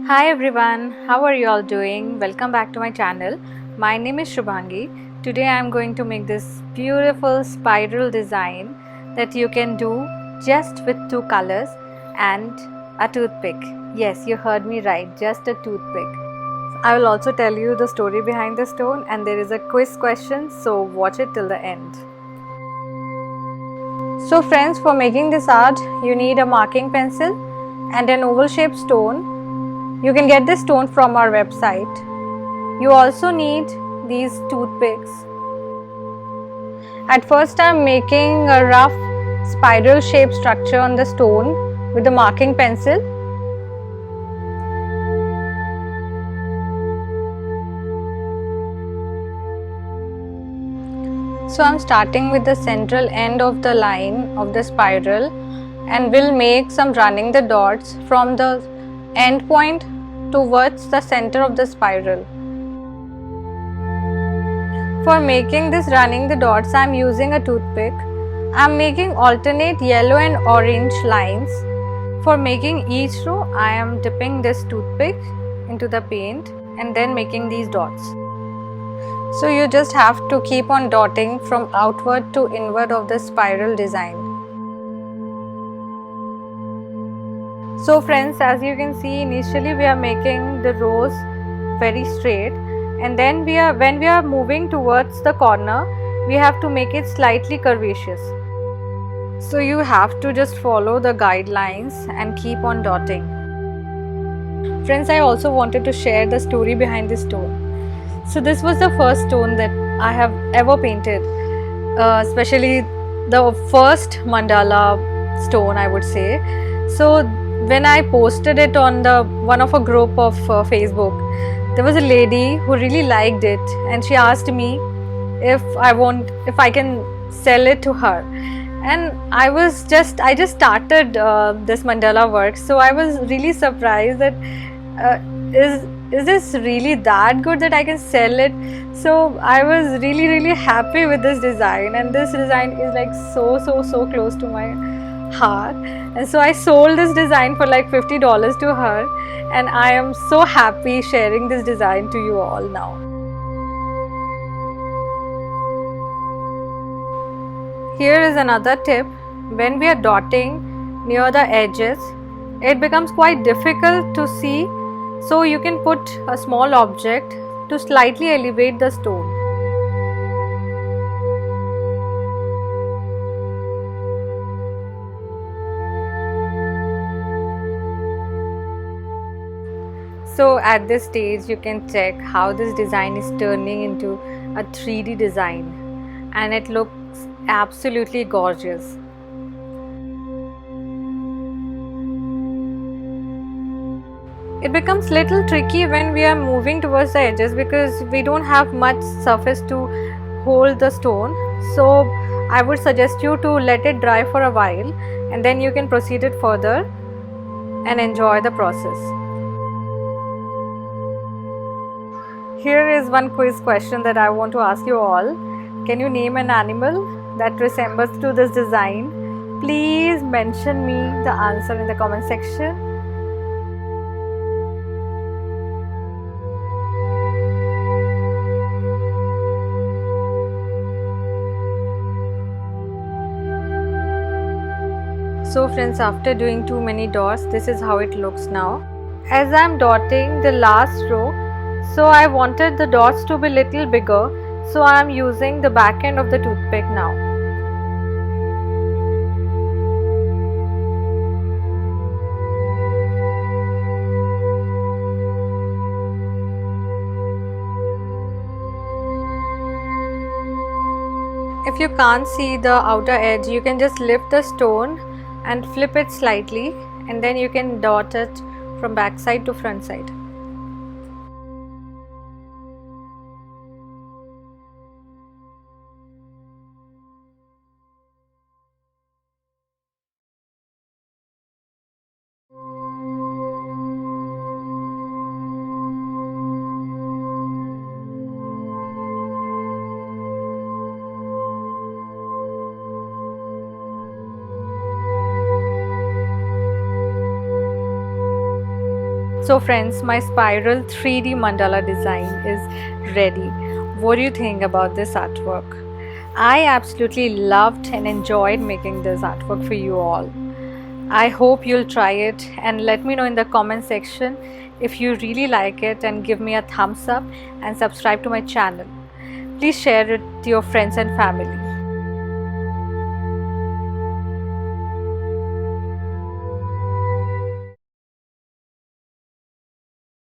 Hi everyone, how are you all doing? Welcome back to my channel. My name is Shubhangi. Today I am going to make this beautiful spiral design that you can do just with two colors and a toothpick. Yes, you heard me right, just a toothpick. I will also tell you the story behind the stone and there is a quiz question, so watch it till the end. So friends, for making this art, you need a marking pencil and an oval shaped stone. You can get this stone from our website. You also need these toothpicks. At first I am making a rough spiral shaped structure on the stone with the marking pencil. So I am starting with the central end of the line of the spiral and will make some running the dots from the end point towards the center of the spiral. For making this running the dots, I am using a toothpick. I am making alternate yellow and orange lines. For making each row, I am dipping this toothpick into the paint and then making these dots. So you just have to keep on dotting from outward to inward of the spiral design. So friends, as you can see, initially we are making the rows very straight, and then when we are moving towards the corner, we have to make it slightly curvaceous. So you have to just follow the guidelines and keep on dotting. Friends, I also wanted to share the story behind this stone. So this was the first stone that I have ever painted, especially the first mandala stone, I would say. So when I posted it on the one of a group of Facebook, there was a lady who really liked it, and she asked me if I can sell it to her. And I just started this mandala work, so I was really surprised that uh, is this really that good that I can sell it. So I was really happy with this design, and this design is like so close to my heart. And so I sold this design for like $50 to her, and I am so happy sharing this design to you all now. Here is another tip. When we are dotting near the edges, it becomes quite difficult to see, so you can put a small object to slightly elevate the stone. So at this stage you can check how this design is turning into a 3D design, and it looks absolutely gorgeous. It becomes little tricky when we are moving towards the edges because we don't have much surface to hold the stone. So I would suggest you to let it dry for a while, and then you can proceed it further and enjoy the process. Here is one quiz question that I want to ask you all. Can you name an animal that resembles to this design? Please mention me the answer in the comment section. So friends, after doing too many dots, this is how it looks now. As I am dotting the last row, so I wanted the dots to be little bigger, so I am using the back end of the toothpick now. If you can't see the outer edge, you can just lift the stone and flip it slightly, and then you can dot it from back side to front side. So friends, my spiral 3D mandala design is ready. What do you think about this artwork? I absolutely loved and enjoyed making this artwork for you all. I hope you'll try it and let me know in the comment section if you really like it, and give me a thumbs up and subscribe to my channel. Please share it to your friends and family.